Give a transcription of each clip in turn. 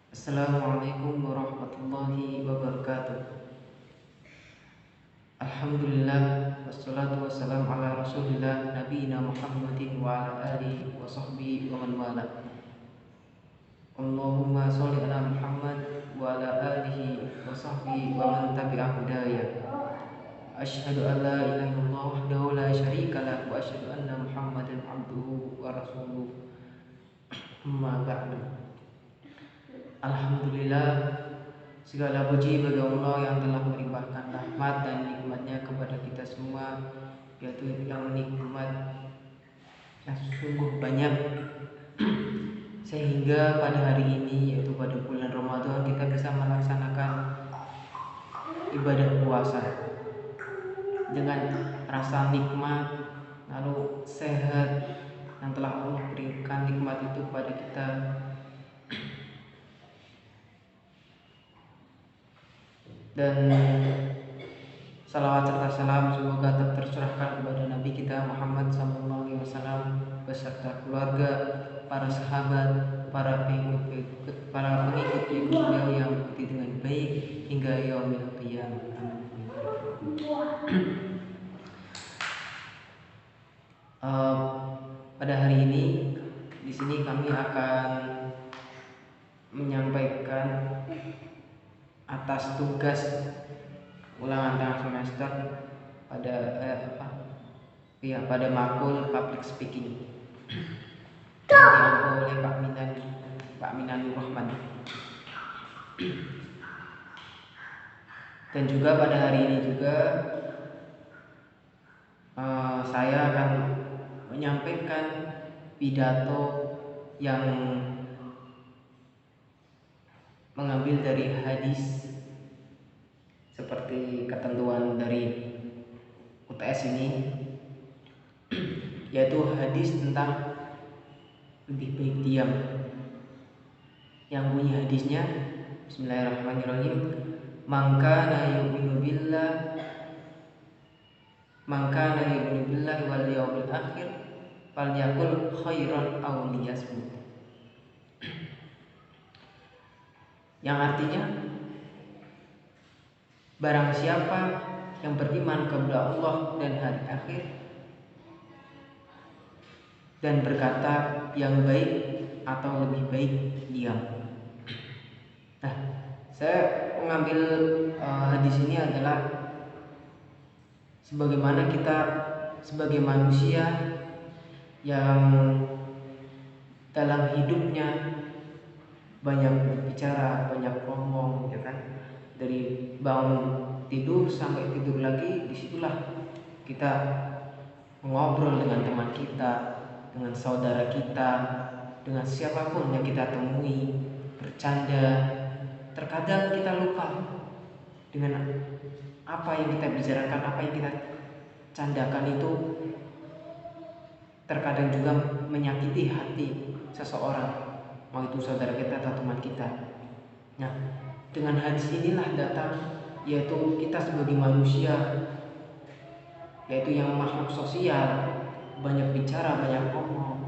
Assalamualaikum warahmatullahi wabarakatuh. Alhamdulillah wassalatu wassalamu ala Rasulillah nabiyina Muhammadin wa ala alihi wa sahbihi wa man wala. Allahumma sholli ala Muhammad wa ala alihi wa sahbihi wa man tabi'a hudaya. Asyhadu an la ilaha illallah wahdahu la syarika lah wa asyhadu anna Muhammadan abduhu wa rasuluh. Amma ba'du. Alhamdulillah, segala puji bagi Allah yang telah melimpahkan rahmat dan nikmatnya kepada kita semua, yaitu yang nikmat yang sungguh banyak, sehingga pada hari ini, yaitu pada bulan Ramadan, kita bisa melaksanakan ibadah puasa dengan rasa nikmat, lalu sehat yang telah Allah berikan nikmat itu kepada kita. Dan salawat serta salam semoga tetap tercurahkan kepada Nabi kita Muhammad SAW beserta keluarga, para sahabat, para pengikut beliau yang mengikuti dengan baik hingga yaumil qiyamah. Pada hari ini di sini kami akan menyampaikan atas tugas ulangan tengah semester pada makul public speaking yang diampu oleh Pak Minanur Rahman. Dan juga pada hari ini juga saya akan menyampaikan pidato yang mengambil dari hadis seperti ketentuan dari UTS ini, yaitu hadis tentang lebih baik diam, yang bunyi hadisnya Bismillahirrahmanirrahim, man kana yu'minu billahi wal yawmil akhir falyaqul khairan aw liyasmut. Yang artinya, barang siapa yang beriman kepada Allah dan hari akhir dan berkata yang baik atau lebih baik diam. Nah, saya mengambil hadis ini adalah sebagaimana kita sebagai manusia yang dalam hidupnya banyak berbicara, banyak ngomong, ya kan? Dari bangun tidur sampai tidur lagi, disitulah kita ngobrol dengan teman kita, dengan saudara kita, dengan siapapun yang kita temui, bercanda. Terkadang kita lupa dengan apa yang kita bicarakan, apa yang kita candakan itu terkadang juga menyakiti hati seseorang, mau itu saudara kita atau teman kita. Nah, dengan hadis inilah datang, yaitu kita sebagai manusia, yaitu yang makhluk sosial, banyak bicara, banyak ngomong,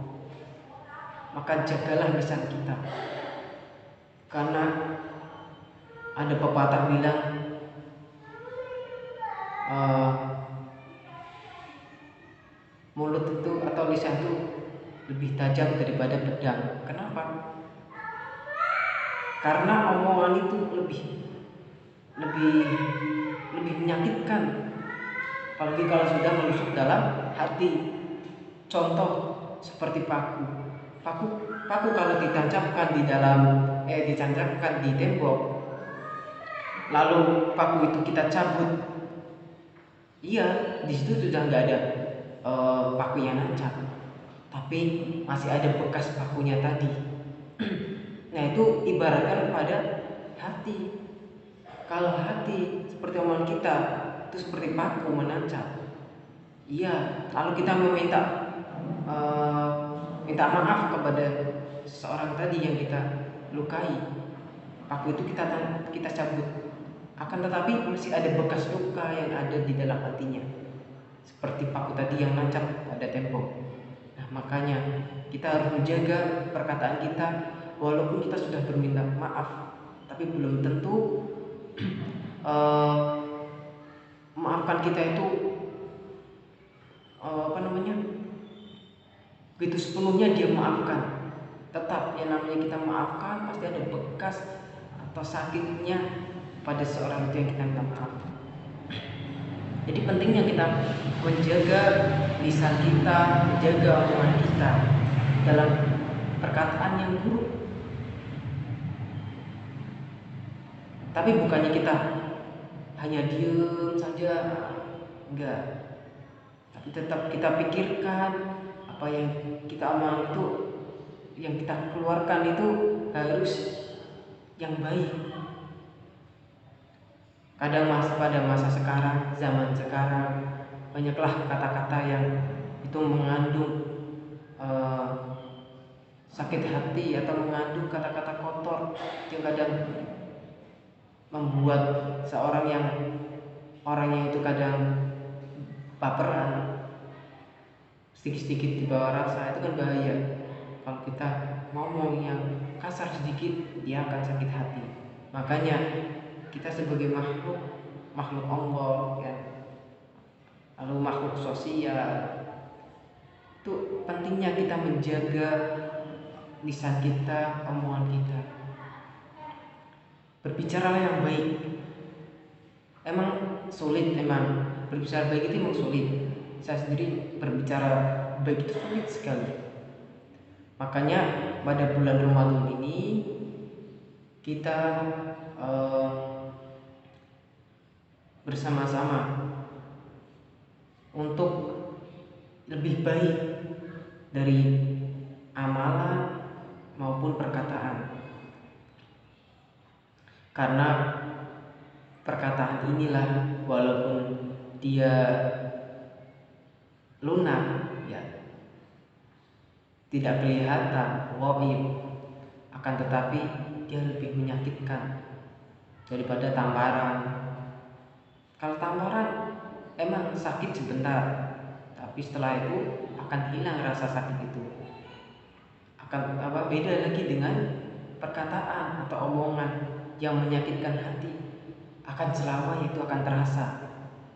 maka jagalah lisan kita. Karena ada pepatah bilang mulut itu atau lisan itu lebih tajam daripada pedang. Kenapa? Karena omongan itu lebih menyakitkan, apalagi kalau sudah menusuk dalam hati. Contoh seperti paku kalau ditancapkan ditancapkan di tembok, lalu paku itu kita cabut, iya, di situ sudah nggak ada paku yang nancap, tapi masih ada bekas pakunya tadi. Nah, itu ibaratkan pada hati. Kalau hati seperti omongan kita itu seperti paku menancap, iya, lalu kita minta maaf kepada seseorang tadi yang kita lukai, paku itu kita cabut, akan tetapi masih ada bekas luka yang ada di dalam hatinya, seperti paku tadi yang nancap pada tembok. Nah, makanya kita harus menjaga perkataan kita, walaupun kita sudah berminta maaf, tapi belum tentu maafkan kita itu begitu sepenuhnya dia maafkan. Tetap yang namanya kita maafkan pasti ada bekas atau sakitnya pada seorang itu yang kita minta maaf. Jadi pentingnya kita menjaga lisan kita, menjaga omongan kita dalam perkataan yang buruk. Tapi bukannya kita hanya diam saja, enggak. Tapi tetap kita pikirkan apa yang kita omong itu, yang kita keluarkan itu harus yang baik. Kadang pada masa sekarang, zaman sekarang, banyaklah kata-kata yang itu mengandung sakit hati atau mengandung kata-kata kotor yang kadang membuat seorang yang orangnya itu kadang baperan, sedikit-sedikit dibawa rasa, itu kan bahaya. Kalau kita ngomong yang kasar sedikit, dia akan sakit hati. Makanya kita sebagai makhluk Allah ya, lalu makhluk sosial, itu pentingnya kita menjaga lisan kita, omongan kita. Berbicaralah yang baik. Emang sulit, emang berbicara baik itu emang sulit. Saya sendiri berbicara baik itu sulit sekali. Makanya pada bulan Ramadan ini kita bersama-sama untuk lebih baik dari amalan maupun perkataan. Karena perkataan inilah walaupun dia lunak ya, tidak kelihatan ghaib, akan tetapi dia lebih menyakitkan daripada tamparan. Kalau tamparan emang sakit sebentar, tapi setelah itu akan hilang rasa sakit itu. Akan beda lagi dengan perkataan atau omongan yang menyakitkan hati, akan selamanya itu akan terasa,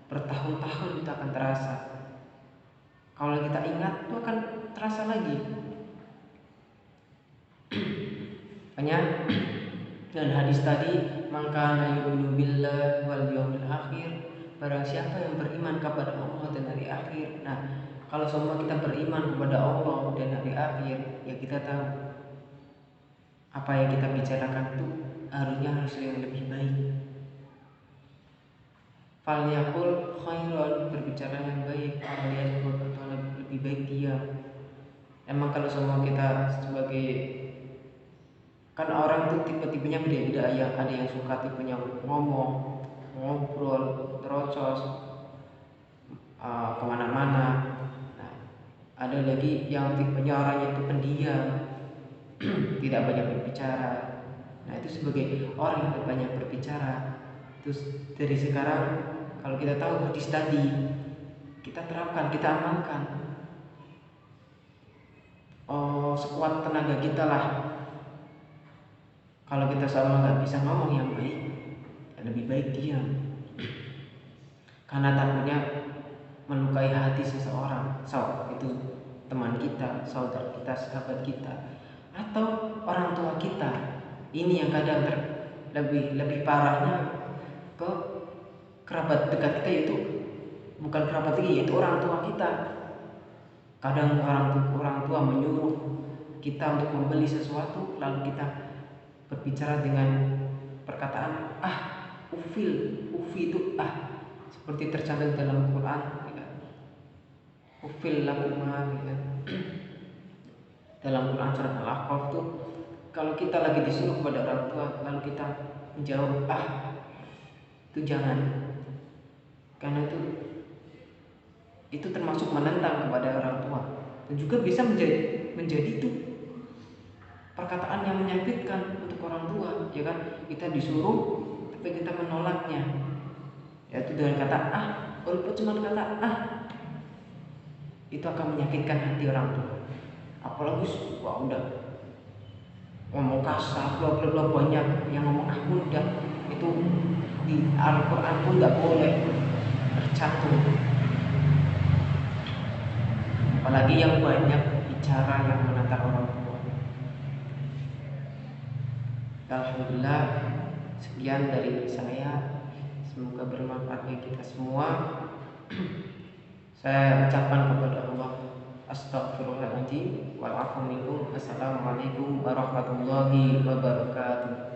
bertahun-tahun itu akan terasa. Kalau kita ingat itu akan terasa lagi. Makanya dan hadis tadi, maka yu'minu billah wal yawmil akhir, barang siapa yang beriman kepada Allah dan hari akhir. Nah, kalau semua kita beriman kepada Allah dan hari akhir, ya kita tahu apa yang kita bicarakan itu harus yang lebih baik. Falyaqul khairan, berbicara yang baik, falyaqul, atau lebih baik diam. Emang kalau semua kita sebagai, kan orang tuh tipe-tipenya beda-beda ya. Ada yang suka tipenya ngomong, ngobrol, terocos, kemana-mana. Nah, ada lagi yang tipenya orangnya itu pendiam, tidak banyak berbicara. Nah, itu sebagai orang yang banyak berbicara. Terus dari sekarang kalau kita tahu hadis tadi, kita terapkan, kita amalkan. Sekuat tenaga kita lah. Kalau kita sama nggak bisa ngomong yang baik, ya lebih baik diam. Karena takutnya melukai hati seseorang, itu teman kita, saudara kita, sahabat kita, atau orang tua kita. Ini yang kadang lebih parahnya ke kerabat dekat kita, yaitu bukan kerabat lagi, yaitu orang tua kita. Kadang orang tua menyuruh kita untuk membeli sesuatu, lalu kita berbicara dengan perkataan ufi itu seperti tercantum dalam Quran ya. Ufil lakuma ya. Dalam Quran surat Al-Ahqaf tuh, kalau kita lagi disuruh kepada orang tua lalu kita menjawab itu jangan, karena itu termasuk menentang kepada orang tua, dan juga bisa menjadi itu perkataan yang menyakitkan untuk orang tua, ya kan? Kita disuruh tapi kita menolaknya, yaitu dengan kata walaupun cuma kata itu akan menyakitkan hati orang tua. Apalagi udah ngomong kasar, bla bla bla, banyak yang ngomong udah itu di Al-Quran pun nggak boleh tercantum. Apalagi yang banyak bicara yang menantang orang tua. Alhamdulillah, sekian dari saya. Semoga bermanfaat bagi kita semua. Saya ucapkan kepada Allah Astaghfirullahaladzim. Assalamualaikum warahmatullahi wabarakatuh.